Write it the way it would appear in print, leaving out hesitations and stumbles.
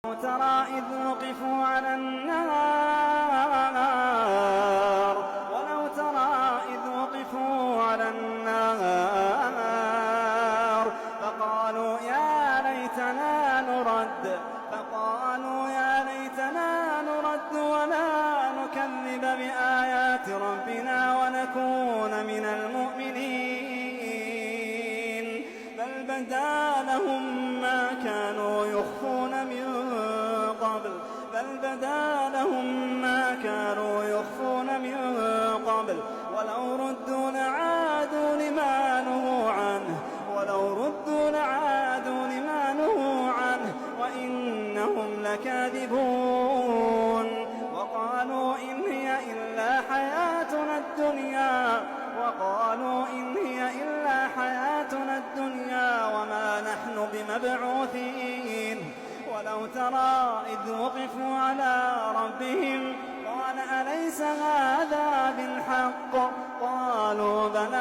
ترى إذ وقفوا على النار ولو ترى إذ وقفوا على النار فقالوا يا ليتنا نرد ولا نكذب بآيات ربنا ونكون من المؤمنين بل بدا لهم ما كانوا يخفون من قبل ولو ردوا لعادوا لما نهوا عنه وإنهم لكاذبون وقالوا إن هي إلا حياتنا الدنيا وما نحن بمبعوثين ولو ترى إذ وقفوا على ربهم قال أليس هذا بالحق قالوا بلى